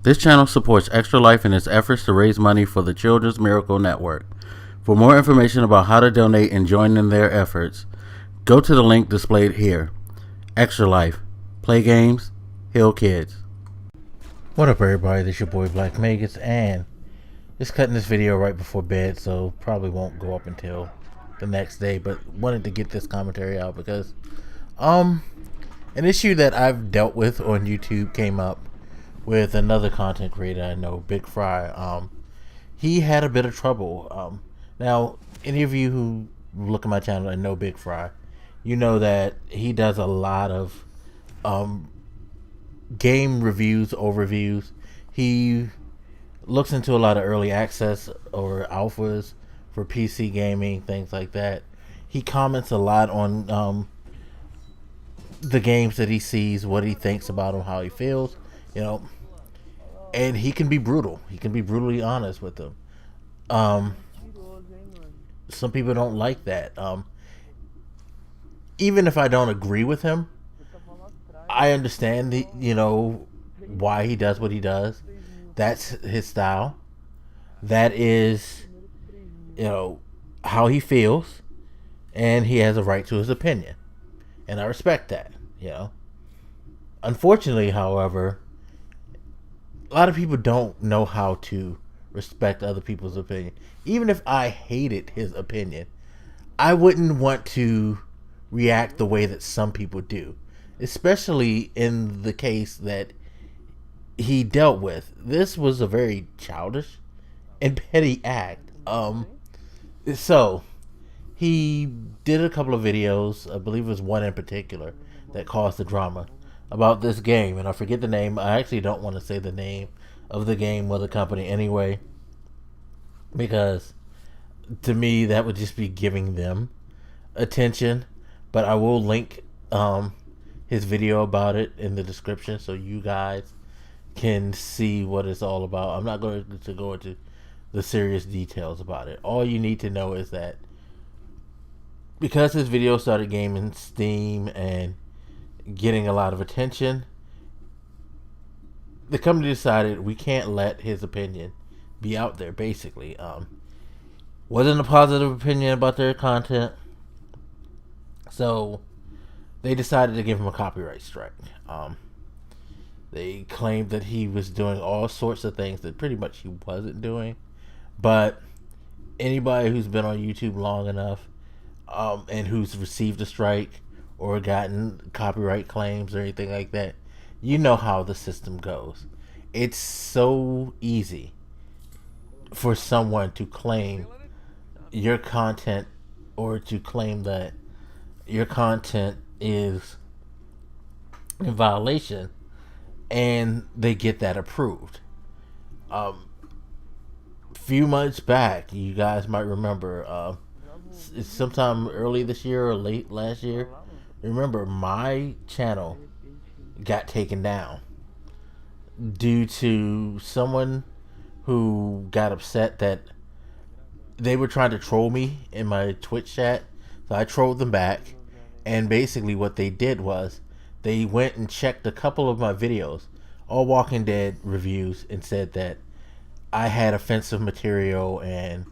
This channel supports Extra Life in its efforts to raise money for the Children's Miracle Network. For more information about how to donate and join in their efforts, go to the link displayed here. Extra Life. Play games, heal kids. What up, everybody? This your boy Black Magus, and just cutting this video right before bed, so probably won't go up until the next day, but wanted to get this commentary out because an issue that I've dealt with on YouTube came up with another content creator I know, BigFry. He had a bit of trouble. Now, any of you who look at my channel and know BigFry, you know that he does a lot of game reviews, overviews. He looks into a lot of early access or alphas for PC gaming, things like that. He comments a lot on the games that he sees, what he thinks about them, how he feels, you know. And he can be brutal. He can be brutally honest with them. Some people don't like that. Even if I don't agree with him, I understand why he does what he does. That's his style. That is, how he feels, and he has a right to his opinion, and I respect that. Unfortunately, however, a lot of people don't know how to respect other people's opinion. Even if I hated his opinion, I wouldn't want to react the way that some people do, especially in the case that he dealt with. This was a very childish and petty act. So he did a couple of videos, I believe it was one in particular that caused the drama about this game, and I forget the name. I actually don't want to say the name of the game or the company anyway, because to me that would just be giving them attention. But I will link his video about it in the description so you guys can see what it's all about. I'm not going to go into the serious details about it. All you need to know is that because his video started gaining steam and getting a lot of attention, the company decided we can't let his opinion be out there. Basically, wasn't a positive opinion about their content, so they decided to give him a copyright strike. They claimed that he was doing all sorts of things that pretty much he wasn't doing, but anybody who's been on YouTube long enough and who's received a strike or gotten copyright claims or anything like that, you know how the system goes. It's so easy for someone to claim your content or to claim that your content is in violation, and they get that approved. Few months back, you guys might remember, sometime early this year or late last year, remember my channel got taken down due to someone who got upset that they were trying to troll me in my Twitch chat. So I trolled them back, and basically what they did was they went and checked a couple of my videos, all Walking Dead reviews, and said that I had offensive material and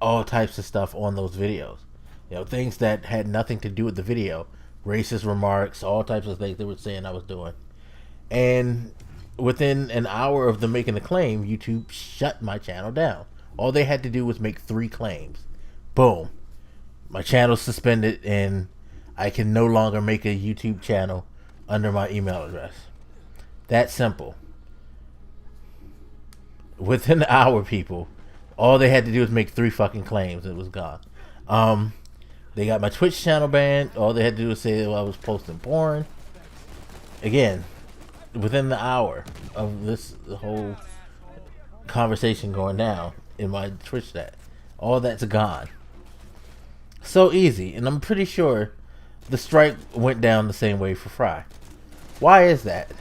all types of stuff on those videos. Things that had nothing to do with the video. Racist remarks, all types of things they were saying I was doing. And within an hour of them making the claim, YouTube shut my channel down. All they had to do was make 3 claims. Boom. My channel's suspended, and I can no longer make a YouTube channel under my email address. That simple. Within an hour, people, all they had to do was make 3 fucking claims. It was gone. They got my Twitch channel banned. All they had to do was say I was posting porn. Again, within the hour of this whole conversation going down in my Twitch chat, all that's gone. So easy. And I'm pretty sure the strike went down the same way for Fry. Why is that?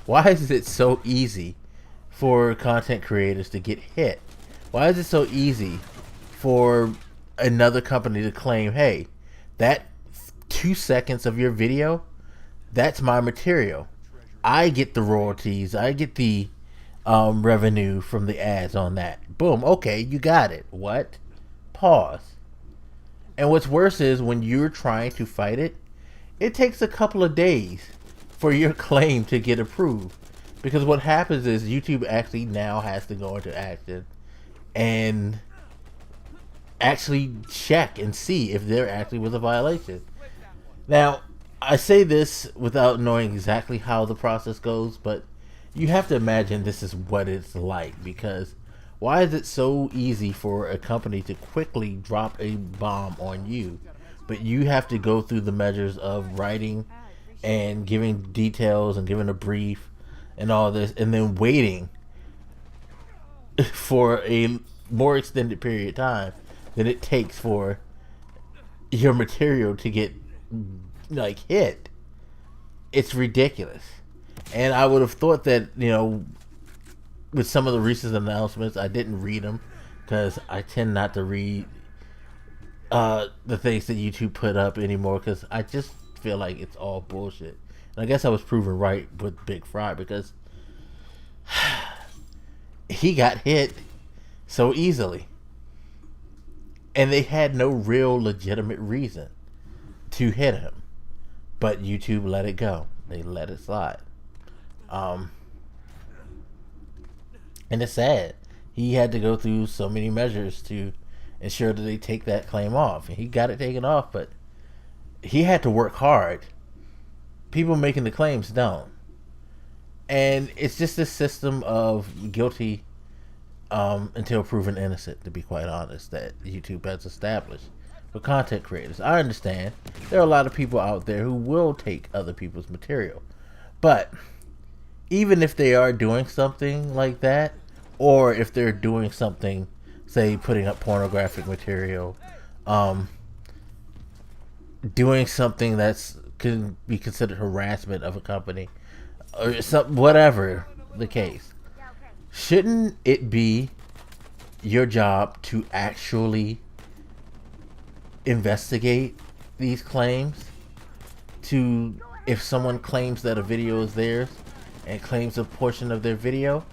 Why is it so easy for content creators to get hit? Why is it so easy for another company to claim, hey, that 2 seconds of your video, that's my material. I get the royalties. I get the revenue from the ads on that. Boom. Okay, you got it. What? Pause. And what's worse is when you're trying to fight it, it takes a couple of days for your claim to get approved. Because what happens is YouTube actually now has to go into action and actually check and see if there actually was a violation. Now, I say this without knowing exactly how the process goes, but you have to imagine this is what it's like, because why is it so easy for a company to quickly drop a bomb on you, but you have to go through the measures of writing and giving details and giving a brief and all this, and then waiting for a more extended period of time than it takes for your material to get like hit? It's ridiculous. And I would have thought that, you know, with some of the recent announcements, I didn't read them because I tend not to read the things that YouTube put up anymore, because I just feel like it's all bullshit. And I guess I was proven right with BigFry, because he got hit so easily, and they had no real legitimate reason to hit him, but YouTube let it go. They let it slide. And it's sad. He had to go through so many measures to ensure that they take that claim off. And he got it taken off, but he had to work hard. People making the claims don't. And it's just this system of guilty until proven innocent, to be quite honest, that YouTube has established for content creators. I understand there are a lot of people out there who will take other people's material, but even if they are doing something like that, or if they're doing something, say putting up pornographic material, doing something that's can be considered harassment of a company, or some, whatever the case, shouldn't it be your job to actually investigate these claims? To, if someone claims that a video is theirs and claims a portion of their video,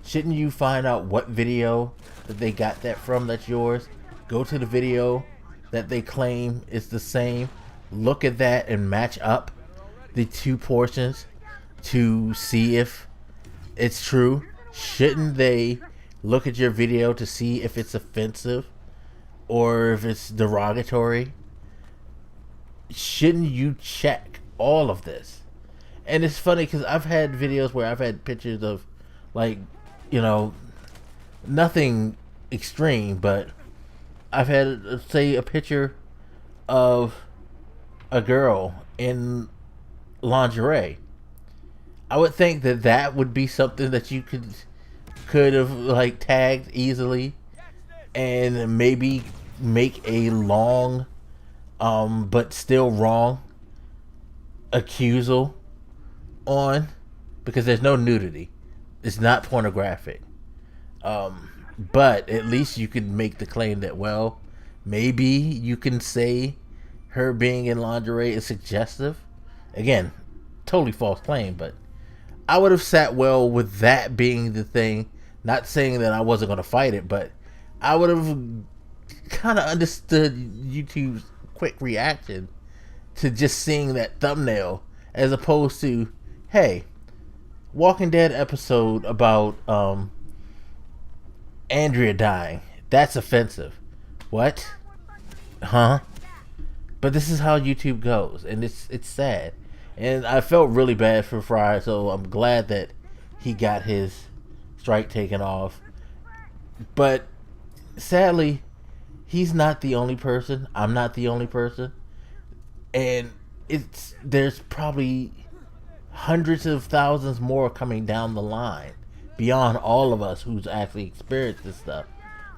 shouldn't you find out what video that they got that from that's yours? Go to the video that they claim is the same, look at that and match up the two portions to see if it's true. Shouldn't they look at your video to see if it's offensive or if it's derogatory? Shouldn't you check all of this? And it's funny because I've had videos where I've had pictures of, like, you know, nothing extreme, but I've had, say, a picture of a girl in lingerie. I would think that that would be something that you could have like tagged easily and maybe make a long but still wrong accusal on, because there's no nudity. It's not pornographic. But at least you could make the claim that, well, maybe you can say her being in lingerie is suggestive. Again, totally false claim, but I would have sat well with that being the thing. Not saying that I wasn't going to fight it, but I would have kind of understood YouTube's quick reaction to just seeing that thumbnail, as opposed to, hey, Walking Dead episode about Andrea dying. That's offensive. What? Huh? But this is how YouTube goes, and it's sad. And I felt really bad for Fry, so I'm glad that he got his strike taken off. But sadly, he's not the only person. I'm not the only person. And there's probably hundreds of thousands more coming down the line, beyond all of us who's actually experienced this stuff,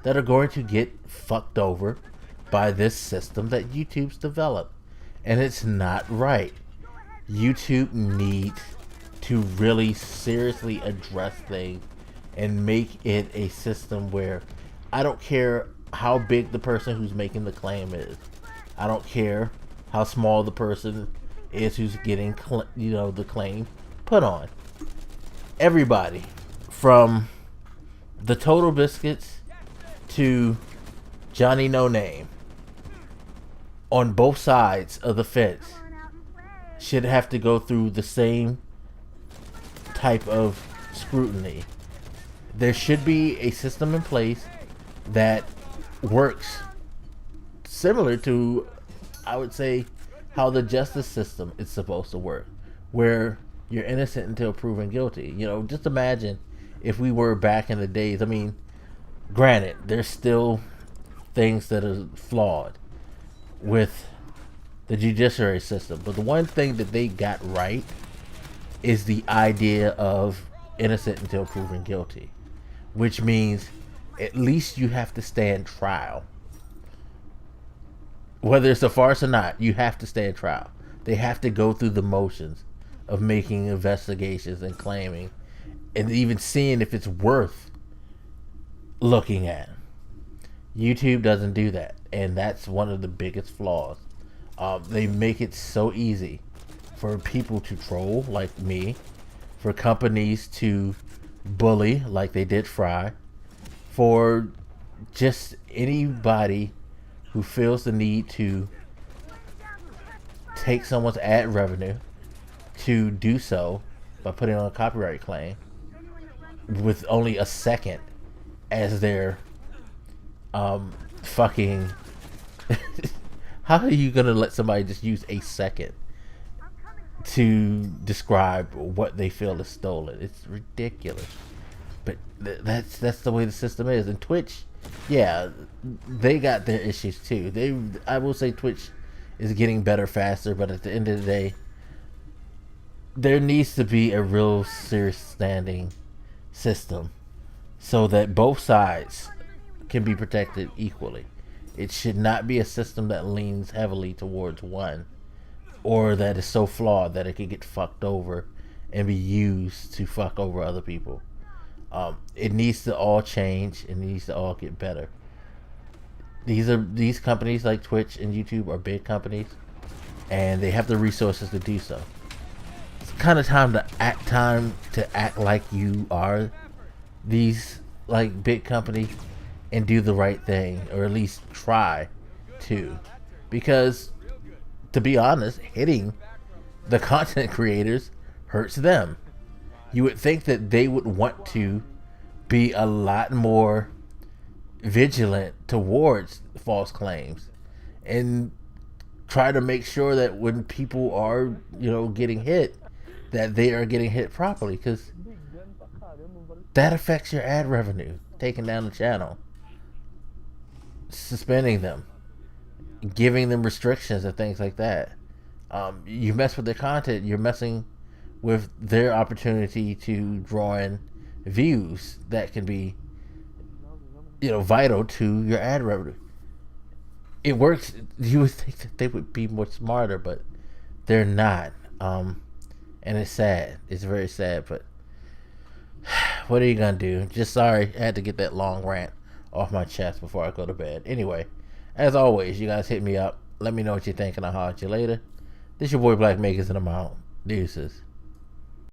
that are going to get fucked over by this system that YouTube's developed. And it's not right. YouTube needs to really seriously address things and make it a system where I don't care how big the person who's making the claim is. I don't care how small the person is who's getting the claim put on. everybody, from the Total Biscuits to Johnny No Name, on both sides of the fence, should have to go through the same type of scrutiny. There should be a system in place that works similar to, I would say, how the justice system is supposed to work, where you're innocent until proven guilty. You know, just imagine if we were back in the days. I mean, granted, there's still things that are flawed with the judiciary system, but the one thing that they got right is the idea of innocent until proven guilty, which means at least you have to stand trial. Whether it's a farce or not, you have to stand trial. They have to go through the motions of making investigations and claiming and even seeing if it's worth looking at. YouTube doesn't do that, and that's one of the biggest flaws. They make it so easy for people to troll like me, for companies to bully like they did Fry, for just anybody who feels the need to take someone's ad revenue to do so by putting on a copyright claim with only a second as their fucking how are you gonna let somebody just use a second to describe what they feel is stolen? It's ridiculous. But that's the way the system is. And Twitch, yeah, they got their issues too. I will say Twitch is getting better faster, but at the end of the day, there needs to be a real serious standing system so that both sides can be protected equally. It should not be a system that leans heavily towards one, or that is so flawed that it can get fucked over and be used to fuck over other people. It needs to all change. It needs to all get better. These companies like Twitch and YouTube are big companies, and they have the resources to do so. It's kind of time to act like you are these like big companies and do the right thing, or at least try to. Because to be honest, hitting the content creators hurts them. You would think that they would want to be a lot more vigilant towards false claims and try to make sure that when people are, getting hit, that they are getting hit properly, because that affects your ad revenue. Taking down the channel, suspending them, giving them restrictions and things like that. You mess with their content, you're messing with their opportunity to draw in views that can be, vital to your ad revenue. It works. You would think that they would be more smarter, but they're not. And it's sad. It's very sad, but what are you gonna do? Just sorry, I had to get that long rant off my chest before I go to bed. Anyway, as always, you guys hit me up. Let me know what you think, and I'll holler at you later. This your boy Black Makers, and I'm out. Deuces.